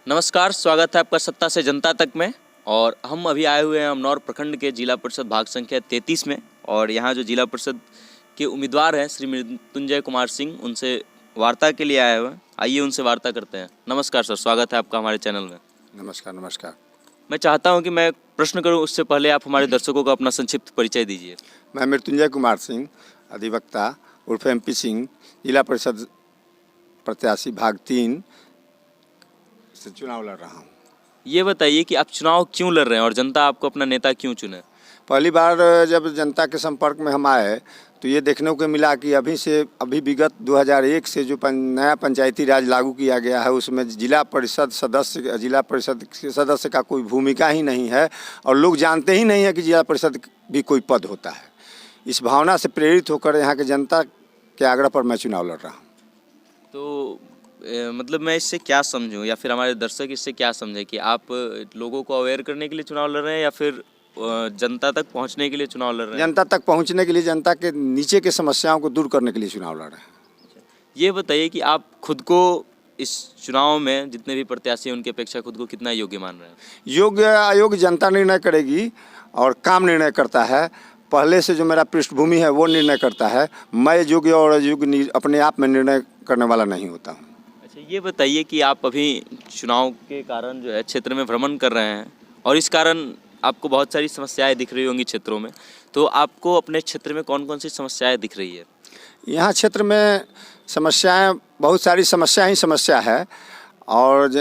नमस्कार, स्वागत है आपका सत्ता से जनता तक में। और हम अभी आए हुए हैं अमनौर प्रखंड के जिला परिषद भाग संख्या 33 में। और यहाँ जो जिला परिषद के उम्मीदवार हैं श्री मृत्युंजय कुमार सिंह, उनसे वार्ता के लिए आए हुए हैं। आइए उनसे वार्ता करते हैं। नमस्कार सर, स्वागत है आपका हमारे चैनल में। नमस्कार। नमस्कार। मैं चाहता हूँ कि मैं प्रश्न करूँ उससे पहले आप हमारे दर्शकों को अपना संक्षिप्त परिचय दीजिए। मैं मृत्युंजय कुमार सिंह, अधिवक्ता उर्फ MP सिंह, जिला परिषद प्रत्याशी भाग 3 से चुनाव लड़ रहा हूँ। ये बताइए कि आप चुनाव क्यों लड़ रहे हैं और जनता आपको अपना नेता क्यों चुने? पहली बार जब जनता के संपर्क में हम आए तो ये देखने को मिला कि अभी विगत 2001 से जो नया पंचायती राज लागू किया गया है उसमें जिला परिषद के सदस्य का कोई भूमिका ही नहीं है और लोग जानते ही नहीं है कि जिला परिषद भी कोई पद होता है। इस भावना से प्रेरित होकर यहाँ के जनता के आग्रह पर मैं चुनाव लड़ रहा हूँ। तो मतलब मैं इससे क्या समझूं या फिर हमारे दर्शक इससे क्या समझे कि आप लोगों को अवेयर करने के लिए चुनाव लड़ रहे हैं या फिर जनता तक पहुंचने के लिए चुनाव लड़ रहे हैं? जनता तक पहुंचने के लिए, जनता के नीचे के समस्याओं को दूर करने के लिए चुनाव लड़ रहे हैं। ये बताइए कि आप खुद को इस चुनाव में जितने भी प्रत्याशी हैं उनकी अपेक्षा खुद को कितना योग्य मान रहे हैं? योग्य अयोग्य जनता निर्णय करेगी और काम निर्णय करता है। पहले से जो मेरा पृष्ठभूमि है वो निर्णय करता है। मैं योग्य और अयोग्य अपने आप में निर्णय करने वाला नहीं होता हूँ। अच्छा, ये बताइए कि आप अभी चुनाव के कारण जो है क्षेत्र में भ्रमण कर रहे हैं और इस कारण आपको बहुत सारी समस्याएं दिख रही होंगी क्षेत्रों में। तो आपको अपने क्षेत्र में कौन कौन सी समस्याएं दिख रही है? यहाँ क्षेत्र में समस्याएं, बहुत सारी समस्या है और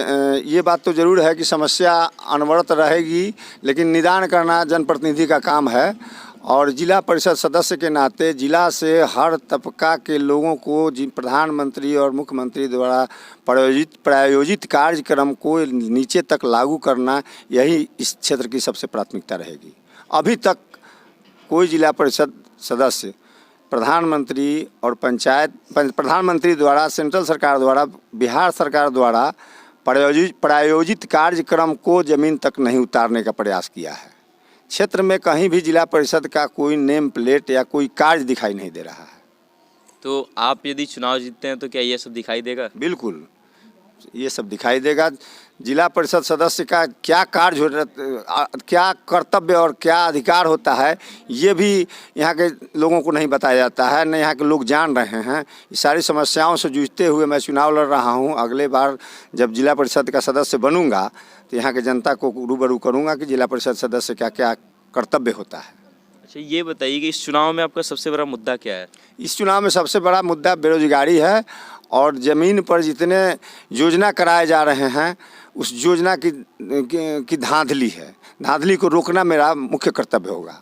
ये बात तो ज़रूर है कि समस्या अनवरत रहेगी, लेकिन निदान करना जनप्रतिनिधि का काम है। और जिला परिषद सदस्य के नाते जिला से हर तबका के लोगों को प्रधानमंत्री और मुख्यमंत्री द्वारा प्रायोजित कार्यक्रम को नीचे तक लागू करना, यही इस क्षेत्र की सबसे प्राथमिकता रहेगी। अभी तक कोई जिला परिषद सदस्य प्रधानमंत्री और प्रधानमंत्री द्वारा, सेंट्रल सरकार द्वारा, बिहार सरकार द्वारा प्रायोजित कार्यक्रम को ज़मीन तक नहीं उतारने का प्रयास किया है। क्षेत्र में कहीं भी जिला परिषद का कोई नेम प्लेट या कोई कार्य दिखाई नहीं दे रहा है। तो आप यदि चुनाव जीतते हैं तो क्या ये सब दिखाई देगा? बिल्कुल, ये सब दिखाई देगा। जिला परिषद सदस्य का क्या कार्य, क्या कर्तव्य और क्या अधिकार होता है, ये भी यहाँ के लोगों को नहीं बताया जाता है, न यहाँ के लोग जान रहे हैं। इस सारी समस्याओं से जूझते हुए मैं चुनाव लड़ रहा हूँ। अगले बार जब जिला परिषद का सदस्य बनूंगा तो यहाँ के जनता को रूबरू करूँगा कि जिला परिषद सदस्य का क्या कर्तव्य होता है। अच्छा, ये बताइए कि इस चुनाव में आपका सबसे बड़ा मुद्दा क्या है? इस चुनाव में सबसे बड़ा मुद्दा बेरोजगारी है और ज़मीन पर जितने योजना कराए जा रहे हैं उस योजना की धांधली है। धांधली को रोकना मेरा मुख्य कर्तव्य होगा।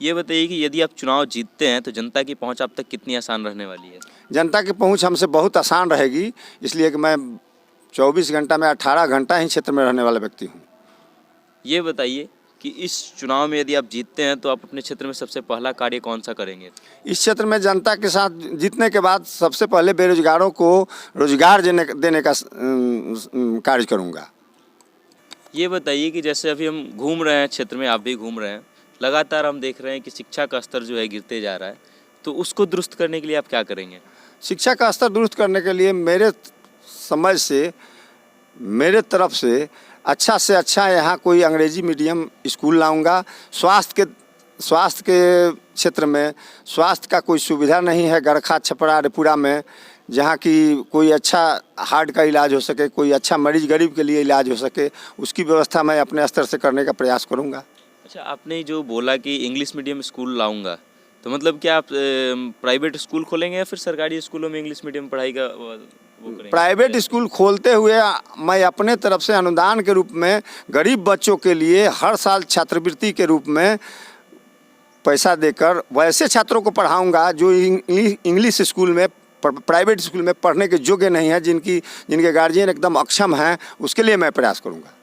ये बताइए कि यदि आप चुनाव जीतते हैं तो जनता की पहुंच आप तक कितनी आसान रहने वाली है? जनता की पहुंच हमसे बहुत आसान रहेगी, इसलिए कि मैं 24 घंटा में 18 घंटा ही क्षेत्र में रहने वाला व्यक्ति हूँ। ये बताइए कि इस चुनाव में यदि आप जीतते हैं तो आप अपने क्षेत्र में सबसे पहला कार्य कौन सा करेंगे? इस क्षेत्र में जनता के साथ जीतने के बाद सबसे पहले बेरोजगारों को रोजगार देने का कार्य करूंगा। ये बताइए कि जैसे अभी हम घूम रहे हैं क्षेत्र में, आप भी घूम रहे हैं, लगातार हम देख रहे हैं कि शिक्षा का स्तर जो है गिरते जा रहा है, तो उसको दुरुस्त करने के लिए आप क्या करेंगे? शिक्षा का स्तर दुरुस्त करने के लिए मेरे समझ से, मेरे तरफ से अच्छा यहाँ कोई अंग्रेजी मीडियम स्कूल लाऊंगा। स्वास्थ्य के क्षेत्र में स्वास्थ्य का कोई सुविधा नहीं है गरखा, छपरा, रेपुरा में, जहाँ की कोई अच्छा हार्ट का इलाज हो सके, कोई अच्छा मरीज गरीब के लिए इलाज हो सके, उसकी व्यवस्था मैं अपने स्तर से करने का प्रयास करूँगा। अच्छा, आपने जो बोला कि इंग्लिश मीडियम स्कूल लाऊंगा, तो मतलब क्या आप प्राइवेट स्कूल खोलेंगे या फिर सरकारी स्कूलों में इंग्लिश मीडियम पढ़ाई का वो करेंगे? प्राइवेट स्कूल खोलते हुए मैं अपने तरफ से अनुदान के रूप में गरीब बच्चों के लिए हर साल छात्रवृत्ति के रूप में पैसा देकर वैसे छात्रों को पढ़ाऊंगा जो इंग्लिश स्कूल में, प्राइवेट स्कूल में पढ़ने के योग्य नहीं है, जिनके गार्जियन एकदम अक्षम हैं, उसके लिए मैं प्रयास करूँगा।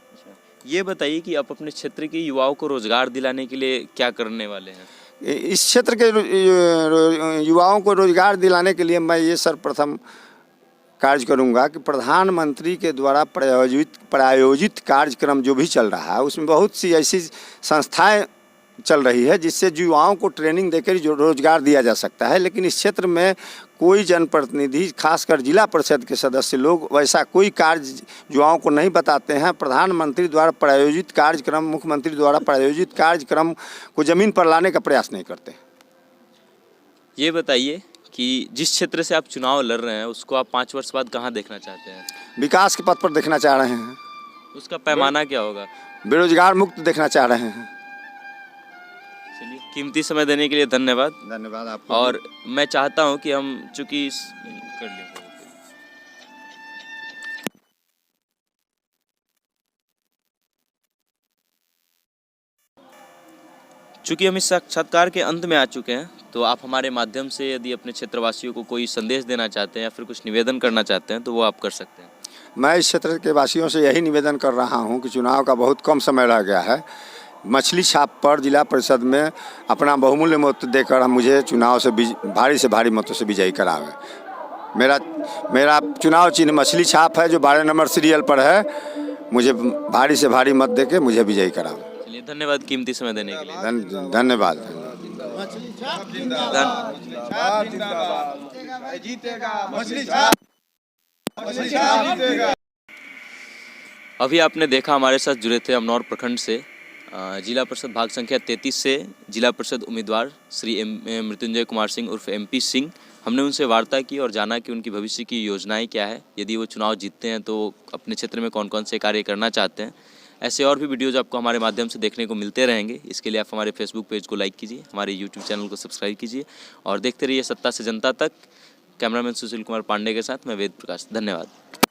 ये बताइए कि आप अपने क्षेत्र के युवाओं को रोजगार दिलाने के लिए क्या करने वाले हैं? इस क्षेत्र के युवाओं को रोजगार दिलाने के लिए मैं ये सर्वप्रथम कार्य करूंगा कि प्रधानमंत्री के द्वारा प्रायोजित कार्यक्रम जो भी चल रहा है उसमें बहुत सी ऐसी संस्थाएं चल रही है, जिससे युवाओं को ट्रेनिंग देकर जो रोजगार दिया जा सकता है। लेकिन इस क्षेत्र में कोई जनप्रतिनिधि, खासकर जिला परिषद के सदस्य लोग वैसा कोई कार्य युवाओं को नहीं बताते हैं। प्रधानमंत्री द्वारा प्रायोजित कार्यक्रम, मुख्यमंत्री द्वारा प्रायोजित कार्यक्रम को ज़मीन पर लाने का प्रयास नहीं करते। ये बताइए कि जिस क्षेत्र से आप चुनाव लड़ रहे हैं उसको आप 5 वर्ष बाद कहाँ देखना चाहते हैं? विकास के पथ पर देखना चाह रहे हैं। उसका पैमाना क्या होगा? बेरोजगार मुक्त देखना चाह रहे हैं। चलिए, कीमती समय देने के लिए धन्यवाद। धन्यवाद आपको। और मैं चाहता हूं कि हम चूंकि कर लें, चूंकि हम इस साक्षात्कार के अंत में आ चुके हैं, तो आप हमारे माध्यम से यदि अपने क्षेत्रवासियों को कोई संदेश देना चाहते हैं या फिर कुछ निवेदन करना चाहते हैं तो वो आप कर सकते हैं। मैं इस क्षेत्र के वासियों से यही निवेदन कर रहा हूं कि चुनाव का बहुत कम समय रह गया है। मछली छाप पर जिला परिषद में अपना बहुमूल्य मत देकर हम मुझे चुनाव से भारी से भारी मतों से विजयी करावें। मेरा चुनाव चिन्ह मछली छाप है, जो 12 नंबर सीरियल पर है। मुझे भारी से भारी मत देके मुझे विजयी करावें। चलिए, धन्यवाद कीमती समय देने के लिए। धन्यवाद। अभी आपने देखा, हमारे साथ जुड़े थे अमनौर प्रखंड से जिला परिषद भाग संख्या 33 से जिला परिषद उम्मीदवार श्री मृत्युंजय कुमार सिंह उर्फ MP सिंह। हमने उनसे वार्ता की और जाना कि उनकी भविष्य की योजनाएं क्या है, यदि वो चुनाव जीतते हैं तो अपने क्षेत्र में कौन कौन से कार्य करना चाहते हैं। ऐसे और भी वीडियोज़ आपको हमारे माध्यम से देखने को मिलते रहेंगे। इसके लिए आप हमारे फेसबुक पेज को लाइक कीजिए, हमारे यूट्यूब चैनल को सब्सक्राइब कीजिए और देखते रहिए सत्ता से जनता तक। कैमरामैन सुशील कुमार पांडे के साथ मैं वेद प्रकाश। धन्यवाद।